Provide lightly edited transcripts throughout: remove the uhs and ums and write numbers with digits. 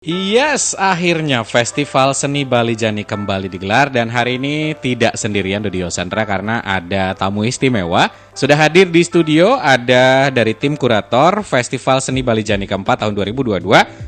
Yes, akhirnya Festival Seni Bali Jani kembali digelar dan hari ini tidak sendirian Dodi Yosandra karena ada tamu istimewa. Sudah hadir di studio ada dari tim kurator Festival Seni Bali Jani keempat tahun 2022,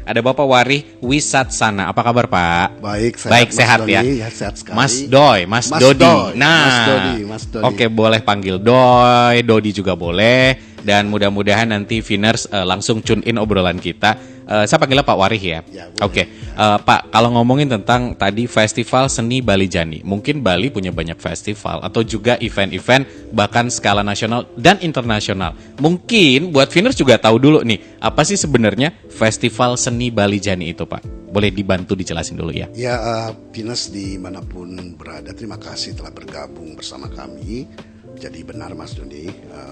ada Bapak Warih Wisatsana. Apa kabar Pak? Baik, sehat Dodi, ya. sehat sekali. Mas Dodi. Mas Dodi. Oke, boleh panggil Dodi juga boleh. Dan mudah-mudahan nanti Viners langsung tune in obrolan kita. Saya panggilnya Pak Warih ya. Oke. Pak, kalau ngomongin tentang tadi Festival Seni Bali Jani, mungkin Bali punya banyak festival atau juga event-event bahkan skala nasional dan internasional. Mungkin buat Viners juga tahu dulu nih, apa sih sebenarnya Festival Seni Bali Jani itu, Pak? Boleh dibantu dijelasin dulu ya. Ya, Viners dimanapun berada, terima kasih telah bergabung bersama kami. Jadi benar Mas Dodi,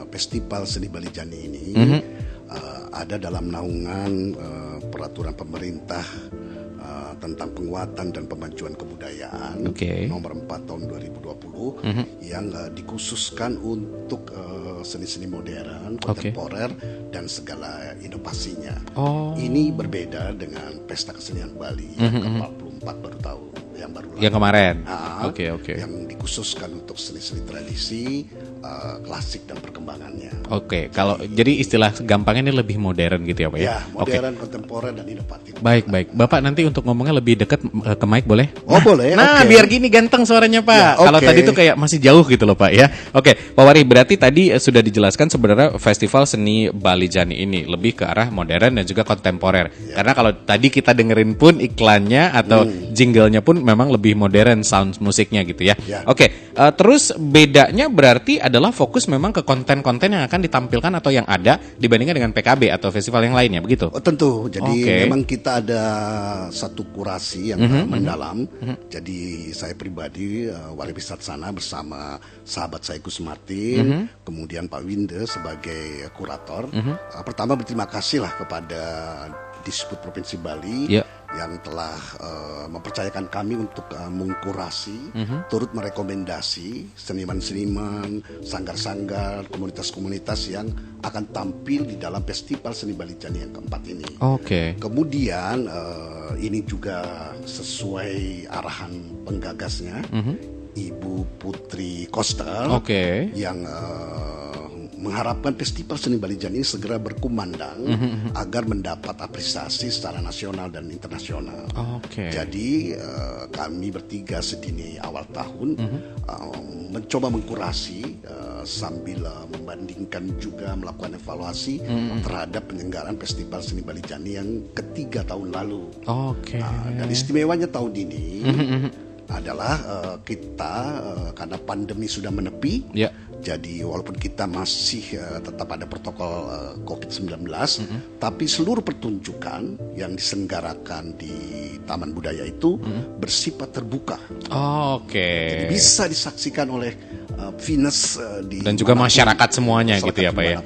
Festival Seni Bali Jani ini ada dalam naungan peraturan pemerintah tentang penguatan dan pemajuan kebudayaan nomor 4 tahun 2020 yang dikhususkan untuk seni-seni modern, kontemporer dan segala inovasinya. Ini berbeda dengan Pesta Kesenian Bali yang ke-44 baru tahu. Yang kemarin. Yang dikhususkan untuk seni-seni tradisi, klasik dan perkembangannya. Kalau jadi istilah gampangnya ini lebih modern gitu ya Pak ya? Ya, modern, kontemporer dan inovatif. Baik. Bapak nanti untuk ngomongnya lebih dekat ke mic boleh? Boleh. Biar gini ganteng suaranya Pak. Kalau tadi tuh kayak masih jauh gitu loh Pak ya. Pak Wari, berarti tadi sudah dijelaskan sebenarnya Festival Seni Bali Jani ini lebih ke arah modern dan juga kontemporer. Karena kalau tadi kita dengerin pun iklannya atau jinglenya pun memang lebih modern sound musiknya gitu ya. Terus bedanya berarti adalah fokus memang ke konten-konten yang akan ditampilkan atau yang ada dibandingkan dengan PKB atau festival yang lainnya begitu? Tentu. Jadi memang kita ada satu kurasi yang mendalam. Jadi saya pribadi Warih Wisatsana bersama sahabat saya Gus Martin, kemudian Pak Winde sebagai kurator. Pertama berterima kasih lah kepada Disbud Provinsi Bali yang telah mempercayakan kami untuk mengkurasi, turut merekomendasi seniman-seniman, sanggar-sanggar, komunitas-komunitas yang akan tampil di dalam Festival Seni Bali Jani yang keempat ini. Kemudian ini juga sesuai arahan penggagasnya, Ibu Putri Koster, yang mengharapkan Festival Seni Bali Jani ini segera berkumandang agar mendapat apresiasi secara nasional dan internasional. Jadi kami bertiga sedini awal tahun mencoba mengkurasi sambil membandingkan juga melakukan evaluasi terhadap penyelenggaraan Festival Seni Bali Jani yang ketiga tahun lalu. Dan istimewanya tahun ini adalah kita karena pandemi sudah menepi. Jadi walaupun kita masih tetap ada protokol COVID-19, tapi seluruh pertunjukan yang diselenggarakan di Taman Budaya itu bersifat terbuka. Jadi bisa disaksikan oleh Viners dan juga masyarakat semuanya gitu ya Pak ya.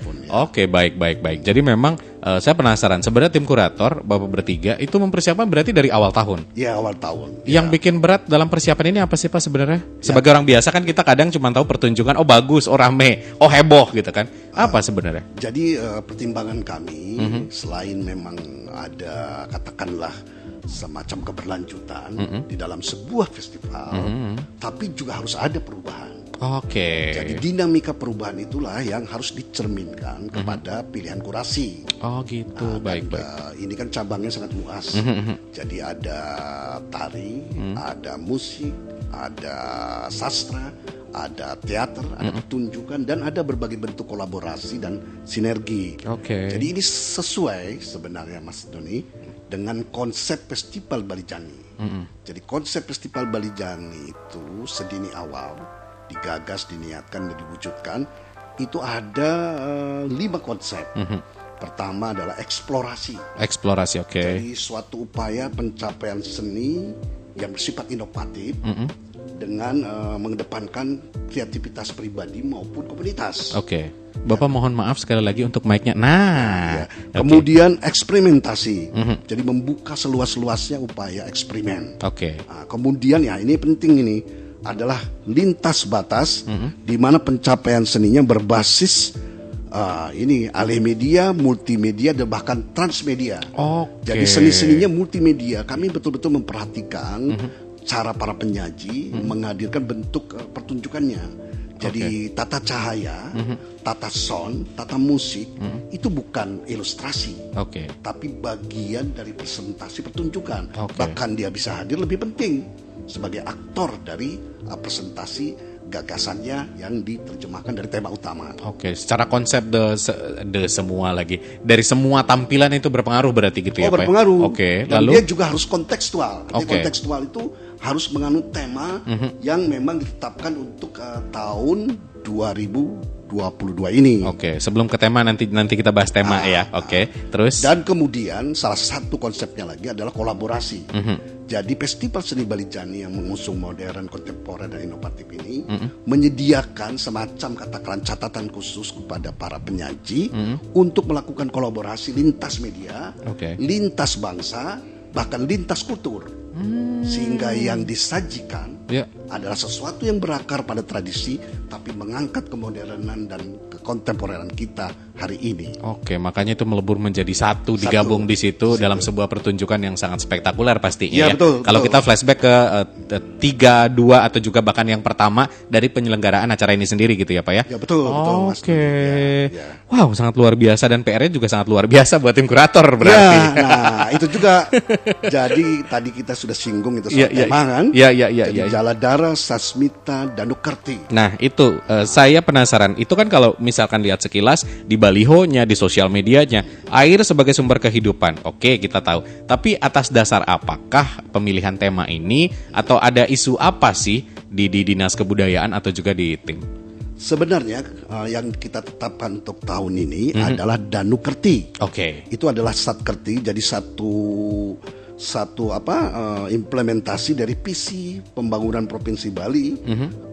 Baik. Jadi memang saya penasaran, sebenarnya tim kurator Bapak bertiga itu mempersiapkan berarti dari awal tahun? Ya, awal tahun. Yang bikin berat dalam persiapan ini apa sih Pak sebenarnya? Sebagai orang biasa kan kita kadang cuma tahu pertunjukan, bagus, rame, heboh gitu kan. Apa sebenarnya? Jadi pertimbangan kami selain memang ada katakanlah semacam keberlanjutan di dalam sebuah festival, tapi juga harus ada perubahan. Jadi dinamika perubahan itulah yang harus dicerminkan kepada pilihan kurasi. Baik. Ini kan cabangnya sangat luas. Jadi ada tari, ada musik, ada sastra, ada teater, ada pertunjukan, dan ada berbagai bentuk kolaborasi dan sinergi. Jadi ini sesuai sebenarnya Mas Doni dengan konsep Festival Bali Jani. Jadi konsep Festival Bali Jani itu sedini awal digagas, diniatkan, dan diwujudkan itu ada 5 konsep. Pertama adalah eksplorasi. Jadi suatu upaya pencapaian seni yang bersifat inovatif dengan mengedepankan kreativitas pribadi maupun komunitas. Bapak mohon maaf sekali lagi untuk mic-nya. Kemudian eksperimentasi. Jadi membuka seluas-luasnya upaya eksperimen. Kemudian ini penting ini adalah lintas batas di mana pencapaian seninya berbasis Ini alih media, multimedia, dan bahkan transmedia. Oke. Jadi seni-seninya multimedia. Kami betul-betul memperhatikan cara para penyaji menghadirkan bentuk pertunjukannya. Jadi tata cahaya, tata sound, tata musik itu bukan ilustrasi, tapi bagian dari presentasi pertunjukan. Bahkan dia bisa hadir lebih penting sebagai aktor dari presentasi gagasannya yang diterjemahkan dari tema utama. Secara konsep the semua lagi dari semua tampilan itu berpengaruh berarti gitu ya Pak? Berpengaruh. Dan lalu dia juga harus kontekstual. Kontekstual itu harus mengandung tema yang memang ditetapkan untuk tahun 2022 ini. Sebelum ke tema nanti kita bahas tema ya. Terus dan kemudian salah satu konsepnya lagi adalah kolaborasi. Jadi Festival Seni Balijani yang mengusung modern, kontemporer dan inovatif ini menyediakan semacam katakan catatan khusus kepada para penyaji untuk melakukan kolaborasi lintas media, lintas bangsa, bahkan lintas kultur. Sehingga yang disajikan adalah sesuatu yang berakar pada tradisi tapi mengangkat kemodernan dan kekontemporeran kita hari ini. Makanya itu melebur menjadi satu. Digabung di situ dalam sebuah pertunjukan yang sangat spektakuler pastinya ya. Kalau kita flashback ke 3, 2 atau juga bahkan yang pertama dari penyelenggaraan acara ini sendiri gitu ya Pak ya. Ya betul. Wow, sangat luar biasa dan PR-nya juga sangat luar biasa buat tim kurator berarti. Nah itu juga. Jadi tadi kita sudah singgung itu soal tema kan. Jadi Jaladara, Sasmita, Danukerti. Nah itu saya penasaran. Itu kan kalau misalkan lihat sekilas di balihonya, di sosial medianya, air sebagai sumber kehidupan. Kita tahu. Tapi atas dasar apakah pemilihan tema ini atau ada isu apa sih di Dinas Kebudayaan atau juga di tim? Sebenarnya yang kita tetapkan untuk tahun ini adalah Danukerti. Itu adalah Satkerti, jadi satu implementasi dari visi pembangunan Provinsi Bali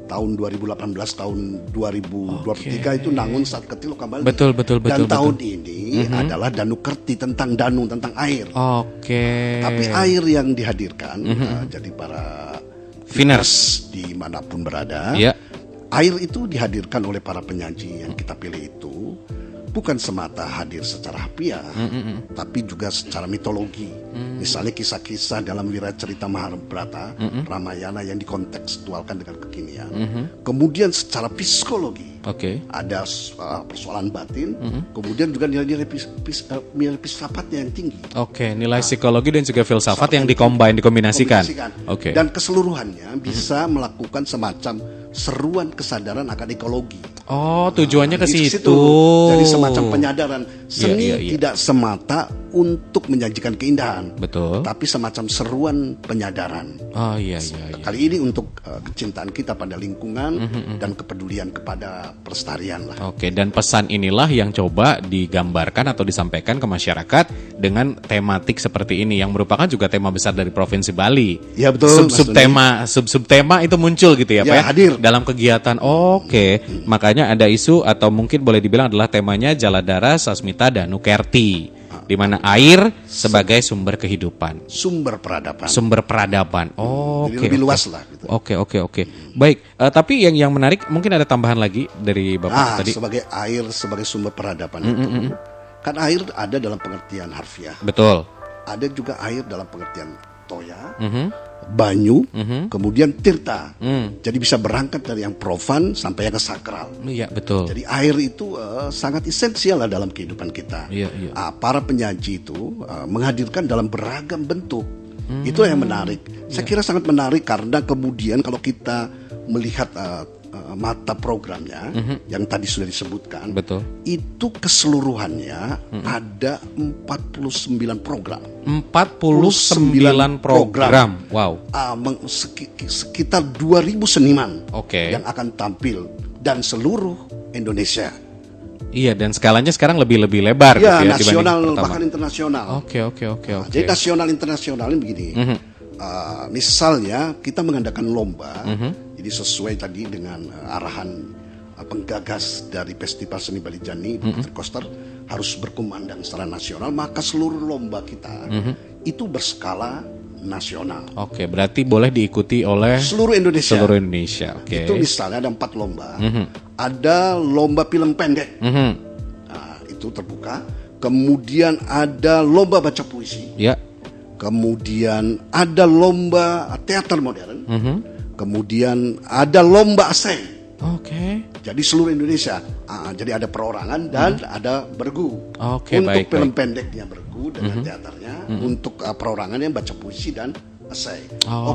tahun 2018 tahun 2023 itu Nangun Satkerti Loka Bali. Betul. Dan tahun ini adalah Danukerti tentang danau, tentang air. Tapi air yang dihadirkan jadi para Viners dimanapun berada. Air itu dihadirkan oleh para penyaji yang kita pilih itu bukan semata hadir secara harfiah, tapi juga secara mitologi. Misalnya kisah-kisah dalam Wiracarita Mahabharata, Ramayana yang dikontekstualkan dengan kekinian. Kemudian secara psikologi, ada persoalan batin. Kemudian juga nilai-nilai filsafatnya yang tinggi. Nilai psikologi dan juga filsafat yang dikombinasikan. Dan keseluruhannya bisa melakukan semacam seruan kesadaran akan ekologi. Tujuannya ke situ. Jadi semacam penyadaran seni tidak semata untuk menjanjikan keindahan, tapi semacam seruan penyadaran. Kali ini untuk kecintaan kita pada lingkungan dan kepedulian kepada pelestarian lah. Dan pesan inilah yang coba digambarkan atau disampaikan ke masyarakat dengan tematik seperti ini yang merupakan juga tema besar dari Provinsi Bali. Ya betul. Subtema itu muncul gitu ya Pak ya? Hadir dalam kegiatan. Makanya ada isu atau mungkin boleh dibilang adalah temanya Jaladara, Sasmita, Danukerti, di mana air sebagai sumber kehidupan, sumber peradaban. Jadi lebih luas lah gitu. Oke. Baik, tapi yang menarik mungkin ada tambahan lagi dari Bapak tadi. Sebagai air sebagai sumber peradaban itu kan air ada dalam pengertian harfiah. Betul. Ada juga air dalam pengertian toya, banyu, kemudian tirta. Jadi bisa berangkat dari yang profan sampai yang ke sakral. Iya, betul. Jadi air itu sangat esensial lah dalam kehidupan kita. Para penyaji itu menghadirkan dalam beragam bentuk. Itu yang menarik. Saya kira sangat menarik karena kemudian kalau kita melihat mata programnya yang tadi sudah disebutkan, itu keseluruhannya ada 49 program. 49 program. Wow. Sekitar 2.000 seniman yang akan tampil dan seluruh Indonesia. Iya, dan skalanya sekarang lebih lebar gitu ya, nasional bahkan internasional. Oke. Jadi nasional internasionalnya begini. Misalnya kita mengadakan lomba, jadi sesuai tadi dengan arahan penggagas dari Festival Seni Balijani, Putri Koster, harus berkumandang secara nasional, maka seluruh lomba kita itu berskala nasional. Berarti boleh diikuti oleh seluruh Indonesia. Itu misalnya ada 4 lomba. Ada lomba film pendek. itu terbuka. Kemudian ada lomba baca puisi. Ya. Kemudian ada lomba teater modern. Kemudian ada lomba esai. Oke. Jadi seluruh Indonesia. Jadi ada perorangan dan ada bergu. Oke, untuk baik, film baik. pendeknya bergu dengan teaternya. Untuk perorangannya baca puisi dan esai.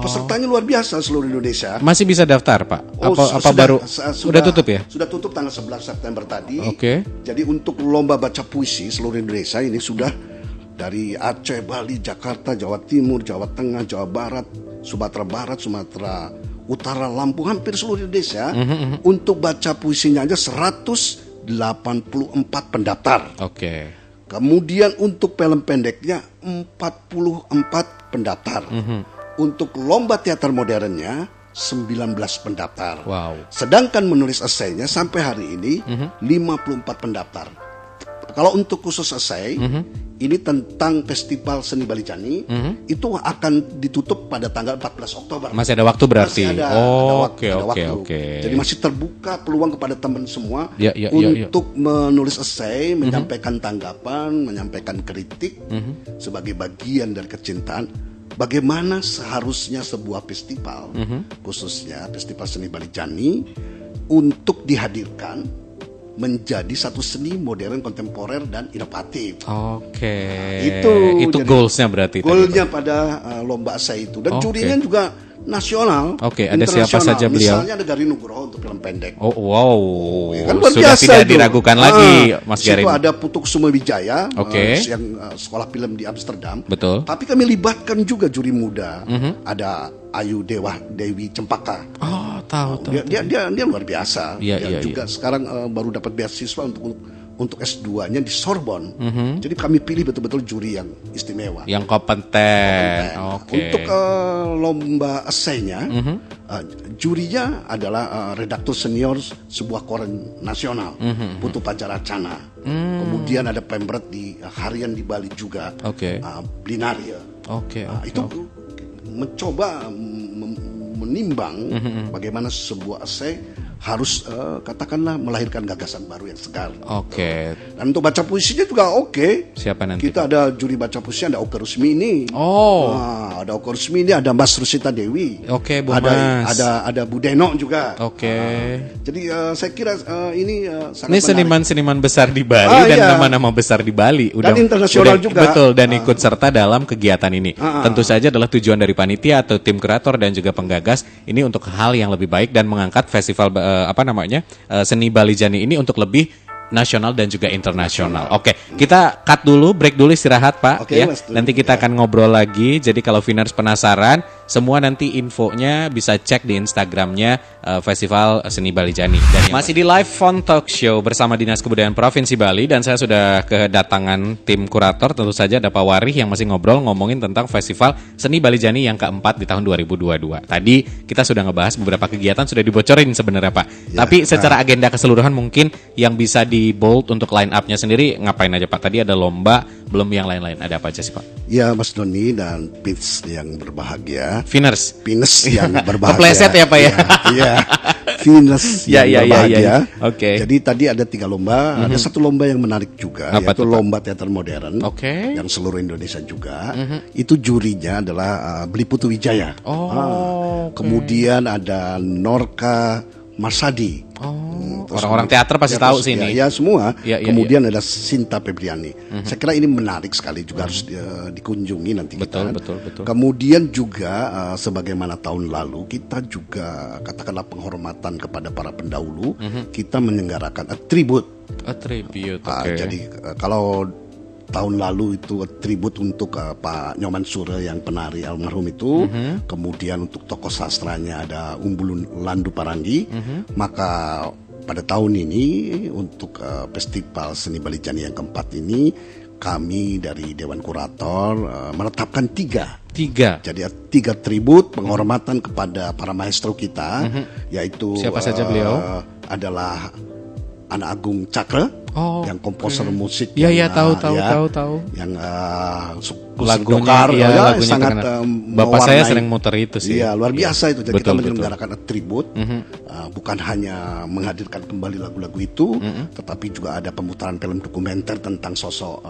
Pesertanya luar biasa seluruh Indonesia. Masih bisa daftar, Pak? Apa baru? Sudah tutup ya? Sudah tutup tanggal 11 September tadi. Oke. Jadi untuk lomba baca puisi seluruh Indonesia ini sudah dari Aceh, Bali, Jakarta, Jawa Timur, Jawa Tengah, Jawa Barat, Sumatera Barat, Sumatera Utara, Lampung, hampir seluruh Indonesia. Untuk baca puisinya aja 184 pendaftar. Oke. Kemudian untuk film pendeknya 44 pendaftar. Untuk lomba teater modernnya 19 pendaftar. Wow. Sedangkan menulis esainya sampai hari ini 54 pendaftar. Kalau untuk khusus esai, ini tentang Festival Seni Balijani, itu akan ditutup pada tanggal 14 Oktober. Masih ada waktu berarti? Masih ada waktu. Oke. Jadi masih terbuka peluang kepada teman semua Ya. untuk menulis esai, menyampaikan tanggapan, menyampaikan kritik sebagai bagian dari kecintaan. Bagaimana seharusnya sebuah festival, khususnya Festival Seni Balijani, untuk dihadirkan menjadi satu seni modern, kontemporer dan inovatif. Oke. Itu goalsnya berarti. Goalnya pada lomba esai itu dan jurinya juga nasional. Oke, ada siapa saja beliau? Misalnya ada Gari Nugroho untuk film pendek. Oh, wow. Kan Sudah tidak itu diragukan lagi, Mas Garin. Itu ada Putu Kusuma Wijaya, Oke. yang sekolah film di Amsterdam. Betul. Tapi kami libatkan juga juri muda. Ada Ayu Dewi Cempaka. Oh, tahu. Dia luar biasa. Iya, Dia iya, juga sekarang baru dapat beasiswa untuk S2-nya di Sorbonne. Jadi kami pilih betul-betul juri yang istimewa. Yang kompeten. Oke. Untuk lomba esainya, jurinya adalah redaktur senior sebuah koran nasional, Putu Pajaracana. Kemudian ada pemret di harian di Bali juga, Oke. Blinaria. Oke. Itu mencoba menimbang bagaimana sebuah esai harus katakanlah melahirkan gagasan baru yang segar. Oke. Dan untuk baca puisinya juga oke. Siapa nanti? Kita ada juri baca puisi, ada Oke Rusmini. Oh. Ada Oke Rusmini, ada Mas Rusita Dewi. Oke, Bu Mas. Ada Bu Deno juga. Oke. Jadi saya kira ini sangat Ini seniman-seniman besar di Bali dan iya. nama-nama besar di Bali Dan internasional juga. Betul, dan ikut serta dalam kegiatan ini. Tentu saja adalah tujuan dari panitia atau tim kurator dan juga penggagas ini untuk hal yang lebih baik dan mengangkat festival Seni Balijani ini untuk lebih nasional dan juga internasional. Oke, kita cut dulu, break dulu, istirahat Pak. Oke, Ya. Mas, Nanti kita akan ngobrol lagi. Jadi kalau Viners penasaran, semua nanti infonya bisa cek di Instagramnya Festival Seni Balijani. Dan masih di live phone talk show bersama Dinas Kebudayaan Provinsi Bali dan saya sudah kedatangan tim kurator. Tentu saja ada Pak Warih yang masih ngomongin tentang Festival Seni Balijani yang keempat di tahun 2022. Tadi kita sudah ngebahas beberapa kegiatan sudah dibocorin sebenarnya Pak. Ya, Tapi secara agenda keseluruhan mungkin yang bisa di bold untuk line up-nya sendiri ngapain aja Pak? Tadi ada lomba, belum yang lain-lain. Ada apa aja sih Pak? Ya Mas Doni dan Pits yang berbahagia. Viners yang berbahagia. Kepleset ya Pak ya? Iya. Venus yang berbahagia. Oke. Jadi tadi ada 3 lomba, ada satu lomba yang menarik juga, Apa yaitu tuh, Pak? lomba teater modern. Oke. Yang seluruh Indonesia juga. Itu jurinya adalah Beli Putu Wijaya. Oh. Kemudian ada Norka Marsadi. Terus orang-orang teater pasti tahu sih ini. Ya semua. Ya, ya, Kemudian ada Sinta Febriani. Saya kira ini menarik sekali juga harus dikunjungi nanti Betul, kita. betul. Kemudian juga sebagaimana tahun lalu kita juga katakanlah penghormatan kepada para pendahulu. Kita menyelenggarakan tribute. Tribute. Oke. Jadi kalau tahun lalu itu tribut untuk Pak Nyoman Sure yang penari almarhum itu, kemudian untuk tokoh sastranya ada Umbulun Landu Paranggi, maka pada tahun ini untuk Festival Seni Balijani yang keempat ini kami dari Dewan Kurator menetapkan 3. Jadi 3 tribut penghormatan kepada para maestro kita, yaitu siapa saja beliau? adalah Anak Agung Cakra. yang komposer musik. Iya, tahu. Yang lagunya, lagunya sangat Bapak saya sering muter itu sih. Iya, luar biasa itu. Jadi betul, kita menyelenggarakan tribute, bukan hanya menghadirkan kembali lagu-lagu itu, tetapi juga ada pemutaran film dokumenter tentang sosok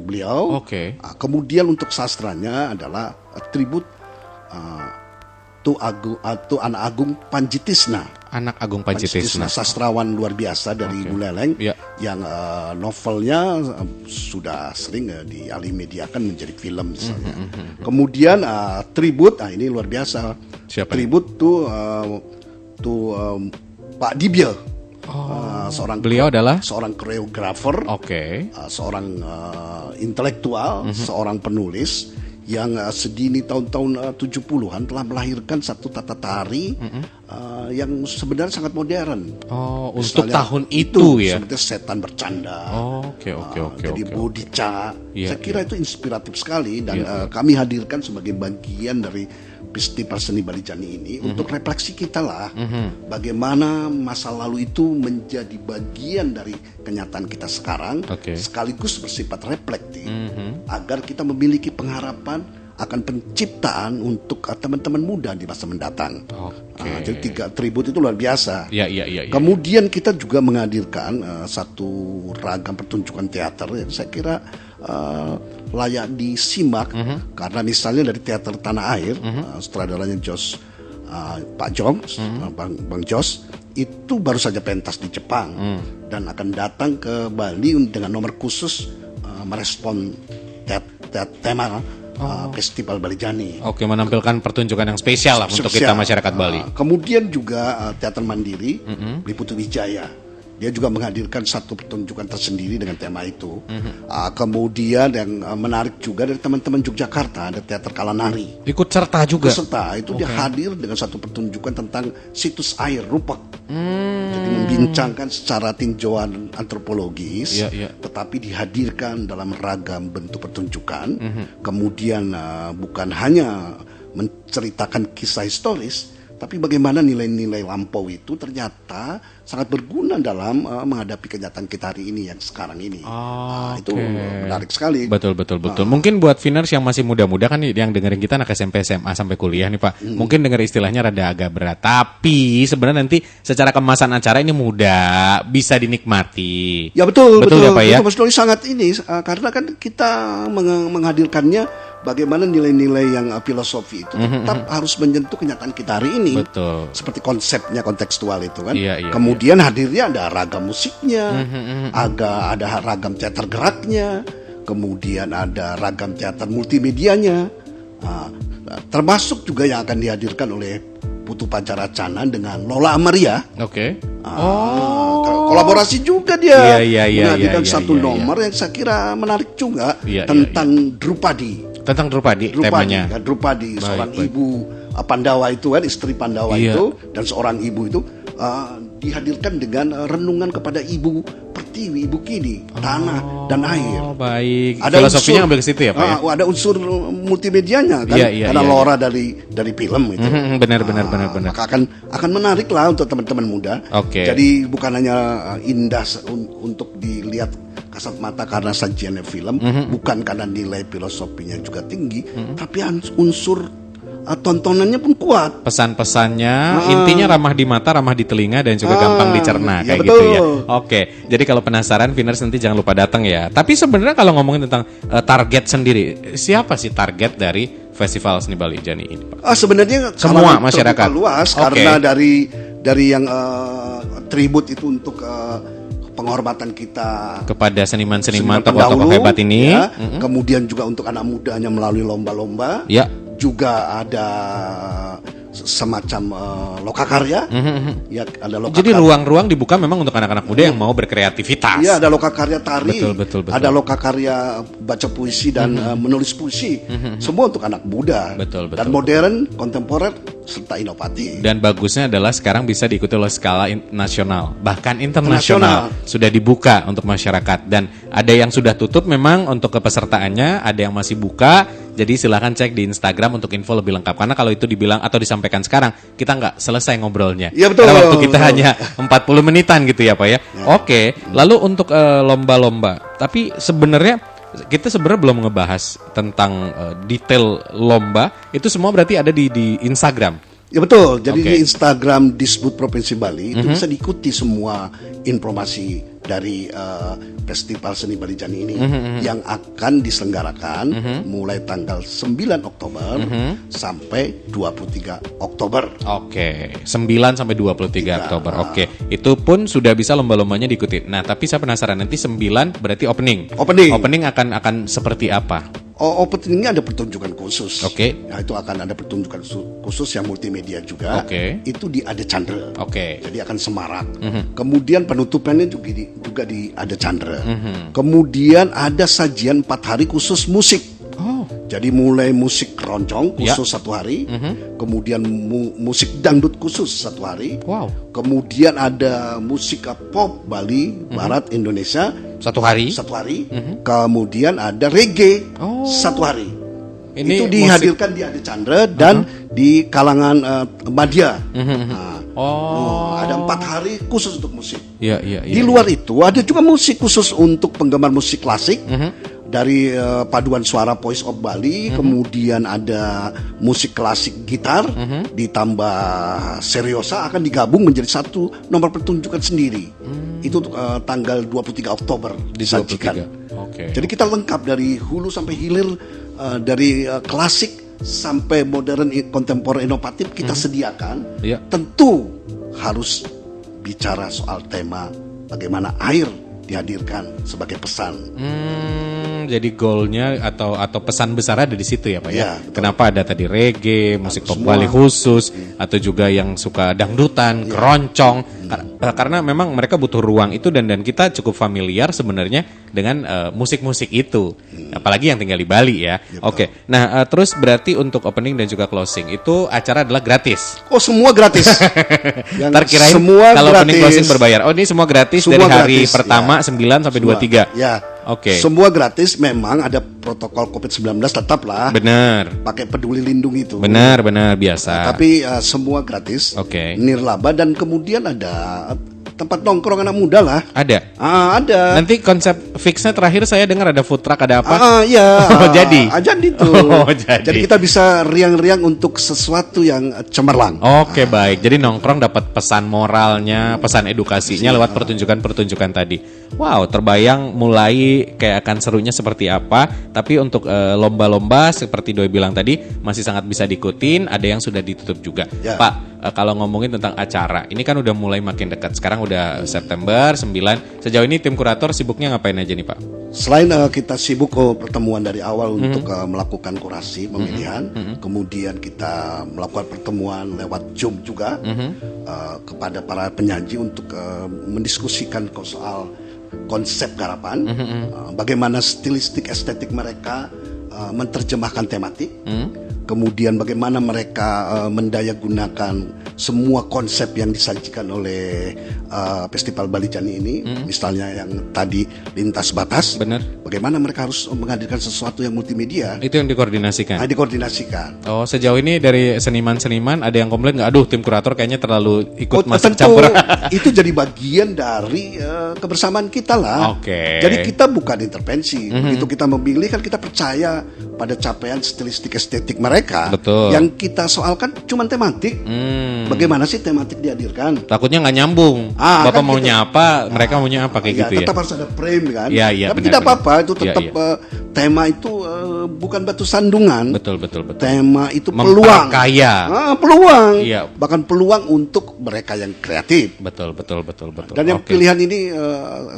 beliau. Oke. Kemudian untuk sastranya adalah tribute Tu Anak Agung Panjitisna. Anak Agung Panjitisna, sastrawan luar biasa dari Buleleng, yang novelnya sudah sering dialimediakan menjadi film misalnya. Kemudian tribute, ini luar biasa. Siapa tribute Pak Dibye. Beliau adalah seorang koreografer, seorang intelektual, seorang penulis yang sedini tahun-tahun 70-an telah melahirkan satu tata tari yang sebenarnya sangat modern. Untuk tahun itu ya. Seperti Setan Bercanda. Jadi Oke. Bodica. Saya kira itu inspiratif sekali dan kami hadirkan sebagai bagian dari festival seni Bali Jani ini untuk refleksi kita lah, bagaimana masa lalu itu menjadi bagian dari kenyataan kita sekarang, sekaligus bersifat reflektif, agar kita memiliki pengharapan akan penciptaan untuk teman-teman muda di masa mendatang. Jadi 3 tribut itu luar biasa. Kemudian kita juga menghadirkan satu ragam pertunjukan teater yang saya kira layak disimak, karena misalnya dari teater Tanah Air, sutradaranya Pak Jos, Bang Jos, itu baru saja pentas di Jepang dan akan datang ke Bali dengan nomor khusus merespon tema Festival Bali Jani. Menampilkan pertunjukan yang spesial lah untuk kita masyarakat Bali. Kemudian juga Teater Mandiri, Liputu Wijaya. Dia juga menghadirkan satu pertunjukan tersendiri dengan tema itu. Kemudian yang menarik juga dari teman-teman Yogyakarta, ada Teater Kalanari. Ikut serta juga? Itu dia hadir dengan satu pertunjukan tentang situs air Rupak. Jadi membincangkan secara tinjauan antropologis, tetapi dihadirkan dalam ragam bentuk pertunjukan. Kemudian bukan hanya menceritakan kisah historis, tapi bagaimana nilai-nilai lampau itu ternyata sangat berguna dalam menghadapi kenyataan kita hari ini yang sekarang ini. Itu menarik sekali. Betul. Mungkin buat Viners yang masih muda-muda kan yang dengerin kita anak SMP, SMA sampai kuliah nih Pak. Mungkin dengar istilahnya rada agak berat. Tapi sebenarnya nanti secara kemasan acara ini mudah, bisa dinikmati. Ya betul ya Pak ya. Mas Doli sangat ini karena kan kita menghadirkannya bagaimana nilai-nilai yang filosofi itu tetap harus menyentuh kenyataan kita hari ini. Betul. Seperti konsepnya kontekstual itu kan. Kemudian hadirnya ada ragam musiknya, ada ragam teater geraknya, kemudian ada ragam teater multimedianya, termasuk juga yang akan dihadirkan oleh Putu Pancaracana dengan Lola Amaria. Kolaborasi juga dia menghadirkan satu nomor yang saya kira menarik juga tentang Drupadi. Tentang Drupadi temanya. Drupadi, seorang ibu Pandawa itu kan, istri Pandawa itu, dan seorang ibu itu dihadirkan dengan renungan kepada ibu pertiwi, ibu kini, tanah dan air. Baik. Ada filosofinya ngambil ke situ ya Pak ya? Ada unsur multimedianya kan, karena Laura dari film itu. Benar. Maka akan menarik lah untuk teman-teman muda. Jadi bukan hanya indah untuk dilihat kasat mata karena sajiannya film, bukan karena nilai filosofinya juga tinggi, tapi unsur tontonannya pun kuat. Pesan-pesannya intinya ramah di mata, ramah di telinga, dan juga gampang dicerna kayak betul. gitu ya. Jadi kalau penasaran Viners nanti jangan lupa datang ya. Tapi sebenarnya kalau ngomongin tentang target sendiri, siapa sih target dari Festival Seni Bali Jani ini Pak? Sebenarnya semua masyarakat luas, karena dari yang tribut itu untuk penghormatan kita kepada seniman-seniman tokoh-tokoh hebat ini. Kemudian juga untuk anak mudanya melalui lomba-lomba. Juga ada semacam lokakarya. Ada lokakarya. Jadi ruang-ruang dibuka memang untuk anak-anak muda yang mau berkreativitas. Ada lokakarya tari. Betul. Ada lokakarya baca puisi dan menulis puisi. Semua untuk anak muda. Betul. Dan modern, kontemporer, serta inovatif. Dan bagusnya adalah sekarang bisa diikuti oleh skala nasional, bahkan internasional. Sudah dibuka untuk masyarakat. Dan ada yang sudah tutup memang untuk kepesertaannya, ada yang masih buka. Jadi silahkan cek di Instagram untuk info lebih lengkap. Karena kalau itu dibilang atau disampaikan sekarang, kita nggak selesai ngobrolnya. Ya, betul. Karena waktu kita hanya 40 menitan gitu ya Pak ya. Oke, lalu untuk lomba-lomba. Tapi sebenarnya kita belum ngebahas tentang detail lomba. Itu semua berarti ada di Instagram. Ya betul, jadi di Instagram Disbud Provinsi Bali itu bisa diikuti semua informasi dari Festival Seni Bali Jani ini yang akan diselenggarakan mulai tanggal 9 Oktober sampai 23 Oktober. Oke, 9 sampai 23 Oktober. Oke, itu pun sudah bisa lomba-lombanya diikuti. Nah, tapi saya penasaran nanti 9 berarti opening. Opening akan seperti apa? Openingnya ada pertunjukan khusus. Oke. Nah, itu akan ada pertunjukan khusus yang multimedia juga. Oke. Itu di Ade Chandra. Oke. Jadi akan semarak. Kemudian penutupannya juga di Ade Chandra. Kemudian ada sajian 4 hari khusus musik. Oh. Jadi mulai musik keroncong khusus 1 hari, kemudian musik dangdut khusus 1 hari. Wow. Kemudian ada musik pop Bali Barat Indonesia 1 hari. Kemudian ada reggae 1 hari. Ini itu dihadirkan di Ade Chandra dan di kalangan Madya. Ada 4 hari khusus untuk musik. Di luar itu ada juga musik khusus untuk penggemar musik klasik. Dari paduan suara Voice of Bali, kemudian ada musik klasik gitar, ditambah seriosa akan digabung menjadi satu nomor pertunjukan sendiri. Itu tanggal 23 Oktober disajikan. Jadi kita lengkap dari hulu sampai hilir, dari klasik sampai modern, kontemporer, inovatif kita sediakan. Tentu harus bicara soal tema bagaimana air dihadirkan sebagai pesan. Jadi goalnya atau pesan besar ada di situ ya Pak ya. Kenapa ada tadi reggae, musik pop Bali khusus, atau juga yang suka dangdutan, keroncong. Karena memang mereka butuh ruang itu dan kita cukup familiar sebenarnya dengan musik-musik itu. Apalagi yang tinggal di Bali ya. Oke. Nah, terus berarti untuk opening dan juga closing itu acara adalah gratis. Oh, semua gratis. Terkirain semua kalau gratis. opening closing berbayar. Oh, ini semua gratis semua dari hari pertama 9 sampai 23. Ya. Oke. Semua gratis, memang ada protokol COVID-19 tetaplah. Benar. Pakai peduli lindungi itu. Benar biasa. Tapi semua gratis. Oke. Nirlaba dan kemudian ada tempat nongkrong anak muda lah. Ada. Ada. Nanti konsep fixnya terakhir saya dengar ada food truck, ada apa? Iya. Jadi. Jadi tuh. Jadi kita bisa riang-riang untuk sesuatu yang cemerlang. Oke, baik. Jadi nongkrong dapat pesan moralnya, pesan edukasinya lewat pertunjukan-pertunjukan tadi. Wow, terbayang mulai kayak akan serunya seperti apa. Tapi untuk lomba-lomba seperti Doi bilang tadi masih sangat bisa diikutin. Ada yang sudah ditutup juga. Ya. Pak, kalau ngomongin tentang acara, ini kan udah mulai makin dekat. Sekarang udah September 9. Sejauh ini tim kurator sibuknya ngapain aja nih Pak? Selain kita sibuk pertemuan dari awal untuk melakukan kurasi pemilihan, kemudian kita melakukan pertemuan lewat Zoom juga kepada para penyaji untuk mendiskusikan soal konsep garapan, bagaimana stilistik estetik mereka menerjemahkan tematik, kemudian bagaimana mereka mendayagunakan semua konsep yang disajikan oleh Festival Bali Jani ini, misalnya yang tadi lintas batas, bagaimana mereka harus menghadirkan sesuatu yang multimedia. Itu yang dikoordinasikan? Dikoordinasikan. Oh, sejauh ini dari seniman-seniman ada yang komplain nggak? Aduh, tim kurator kayaknya terlalu ikut masuk campur. Itu jadi bagian dari kebersamaan kita lah. Jadi kita bukan intervensi. Begitu kita memilih kan kita percaya pada capaian stilistik estetik mereka. Betul. Yang kita soalkan cuma tematik. Bagaimana sih tematik dihadirkan? Takutnya nggak nyambung. Bapak kan maunya apa, mereka maunya apa kayak gitu ya. Tetap harus ada frame kan. Tapi benar, tidak apa-apa, itu tetap tema itu bukan batu sandungan. Betul. Tema itu peluang. Peluang. Bahkan peluang untuk mereka yang kreatif. Betul. Dan yang pilihan ini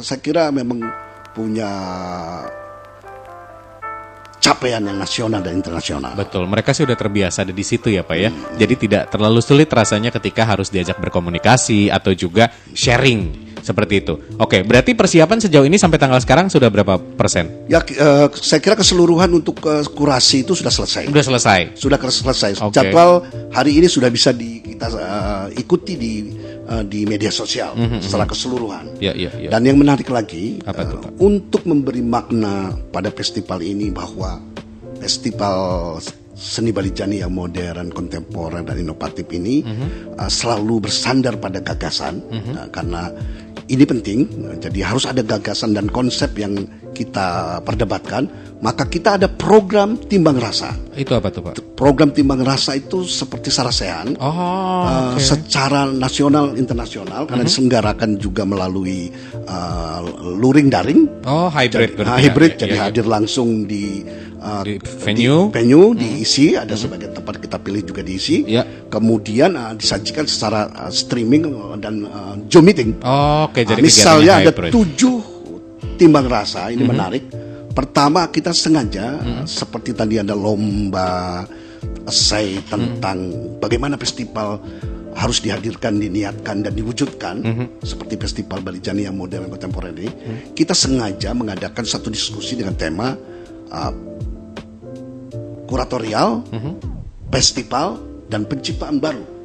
saya kira memang punya capaian yang nasional dan internasional. Betul, mereka sih udah terbiasa ada di situ ya Pak ya. Jadi tidak terlalu sulit rasanya ketika harus diajak berkomunikasi atau juga sharing seperti itu. Oke, berarti persiapan sejauh ini sampai tanggal sekarang sudah berapa persen? Ya, saya kira keseluruhan untuk kurasi itu sudah selesai. Sudah selesai. Jadwal hari ini sudah bisa kita ikuti di media sosial secara keseluruhan. Dan yang menarik lagi, untuk memberi makna pada festival ini bahwa festival seni Bali Jani yang modern, kontemporer dan inovatif ini selalu bersandar pada gagasan, karena ini penting. Jadi harus ada gagasan dan konsep yang kita perdebatkan. Maka kita ada program timbang rasa. Itu apa tuh, Pak? Program timbang rasa itu seperti Sarasehan, secara nasional internasional, karena diselenggarakan juga melalui luring daring. Hybrid. Hybrid, jadi hadir langsung di venue diisi, ada sebagian tempat kita pilih juga diisi. Kemudian disajikan secara streaming dan Zoom meeting. Jadi misalnya ada 7 timbang rasa, ini menarik. Pertama, kita sengaja seperti tadi ada lomba essay tentang bagaimana festival harus dihadirkan, diniatkan dan diwujudkan, seperti festival Bali Jani yang modern kontemporer ini. Kita sengaja mengadakan satu diskusi dengan tema kuratorial, festival dan penciptaan baru.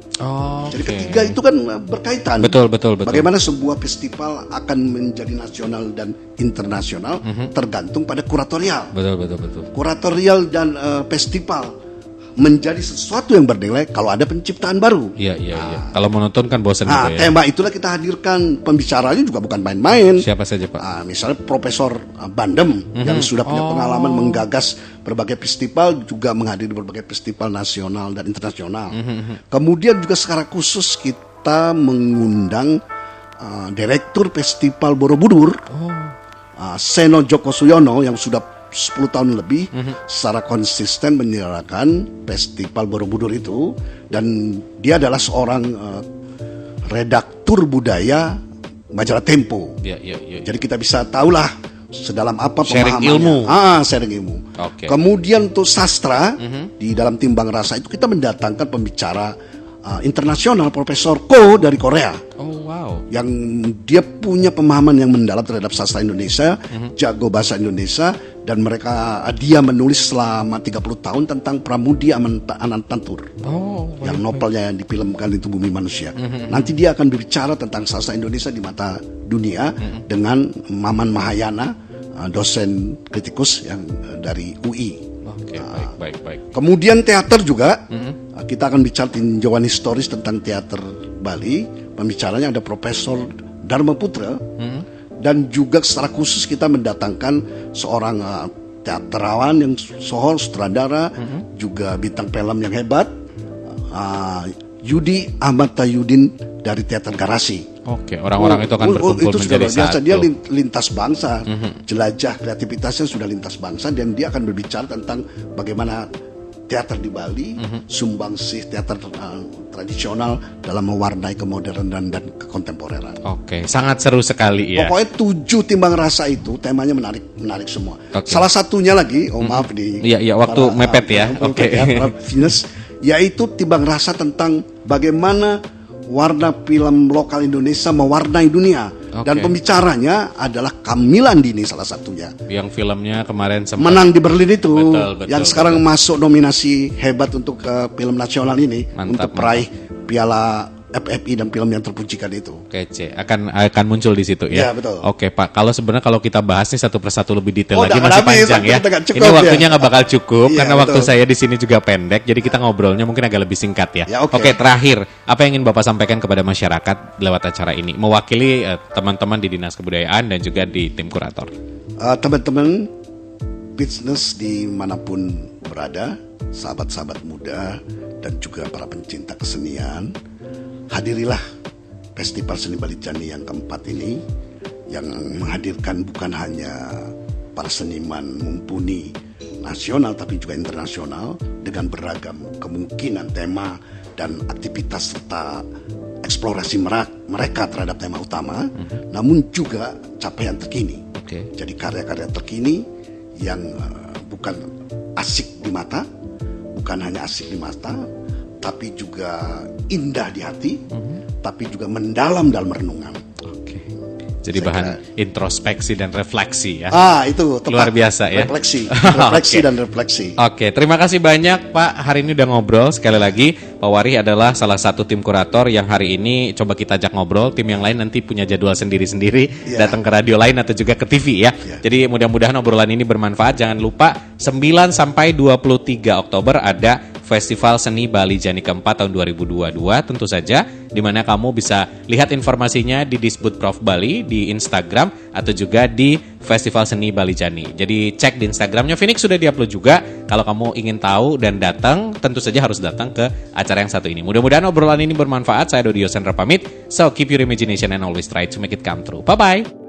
Jadi ketiga itu kan berkaitan. Betul. Bagaimana sebuah festival akan menjadi nasional dan internasional tergantung pada kuratorial. Betul. Kuratorial dan festival menjadi sesuatu yang bernilai kalau ada penciptaan baru. Iya. Kalau menonton kan bosan juga ya. Tema itulah kita hadirkan, pembicaranya juga bukan main-main. Siapa saja, Pak? Misalnya Profesor Bandem yang sudah punya pengalaman menggagas berbagai festival, juga menghadiri berbagai festival nasional dan internasional. Kemudian juga secara khusus kita mengundang Direktur Festival Borobudur, Seno Joko Suyono, yang sudah 10 tahun lebih secara konsisten menyelenggarakan Festival Borobudur itu, dan dia adalah seorang redaktur budaya majalah Tempo. Jadi kita bisa tahulah sedalam apa pemahamannya. Sharing ilmu. Kemudian untuk sastra di dalam timbang rasa itu kita mendatangkan pembicara internasional, Profesor Ko dari Korea. Yang dia punya pemahaman yang mendalam terhadap sastra Indonesia, jago bahasa Indonesia, dan dia menulis selama 30 tahun tentang Pramudia Anantatur, yang novelnya yang difilmkan itu Bumi Manusia. Nanti dia akan berbicara tentang sastra Indonesia di mata dunia dengan Maman Mahayana, dosen kritikus yang dari UI. Baik. Kemudian teater juga, kita akan bicara tinjauan historis tentang teater Bali. Pembicaranya ada Profesor Dharma Putra, dan juga secara khusus kita mendatangkan seorang teaterawan yang sutradara, juga bintang film yang hebat, Yudi Ahmad Tahyudin dari Teater Garasi. Orang-orang itu akan berkumpul itu menjadi biasa. satu. Dia lintas bangsa, jelajah kreativitasnya sudah lintas bangsa, dan dia akan berbicara tentang bagaimana teater di Bali, sumbangsih teater tradisional dalam mewarnai kemodernan dan kekontemporeran. Sangat seru sekali ya. Pokoknya 7 timbang rasa itu temanya menarik semua. Salah satunya lagi, maaf nih. Iya, waktu mepet ya. Yaitu timbang rasa tentang bagaimana warna film lokal Indonesia mewarnai dunia. Dan pembicaranya adalah Kamila Andini salah satunya. Yang filmnya kemarin sempat menang di Berlin itu. Betul, yang sekarang masuk nominasi hebat untuk film nasional ini. Untuk peraih piala FFI dan film yang terpujikan itu. Kece, akan muncul di situ ya. Ya, betul. Pak, sebenarnya kalau kita bahas nih satu persatu lebih detail lagi masih habis, panjang ya. Ini waktunya nggak bakal cukup karena waktu saya di sini juga pendek, jadi kita ngobrolnya mungkin agak lebih singkat ya. Terakhir, apa yang ingin Bapak sampaikan kepada masyarakat lewat acara ini, mewakili teman-teman di Dinas Kebudayaan dan juga di tim kurator? Teman-teman bisnis dimanapun berada, sahabat-sahabat muda dan juga para pencinta kesenian, hadirilah Festival Seni Bali Jani yang keempat ini, yang menghadirkan bukan hanya para seniman mumpuni nasional tapi juga internasional dengan beragam kemungkinan tema dan aktivitas serta eksplorasi mereka terhadap tema utama, namun juga capaian terkini. Jadi karya-karya terkini yang bukan asik di mata, bukan hanya asik di mata, tapi juga indah di hati, tapi juga mendalam dalam renungan. Jadi bahan introspeksi dan refleksi ya. Itu tepat. Luar biasa ya. Refleksi Okay. dan refleksi. Oke, terima kasih banyak Pak. Hari ini udah ngobrol. Sekali lagi, Pak Warih adalah salah satu tim kurator yang hari ini coba kita ajak ngobrol. Tim yang lain nanti punya jadwal sendiri-sendiri, datang ke radio lain atau juga ke TV ya. Jadi mudah-mudahan obrolan ini bermanfaat. Jangan lupa 9 sampai 23 Oktober ada Festival Seni Bali Jani keempat tahun 2022 tentu saja, di mana kamu bisa lihat informasinya di Disbud Prof Bali di Instagram atau juga di Festival Seni Bali Jani. Jadi cek di Instagramnya Phoenix sudah diupload juga. Kalau kamu ingin tahu dan datang, tentu saja harus datang ke acara yang satu ini. Mudah-mudahan obrolan ini bermanfaat. Saya Dodi Yosendra pamit. So keep your imagination and always try to make it come true. Bye bye.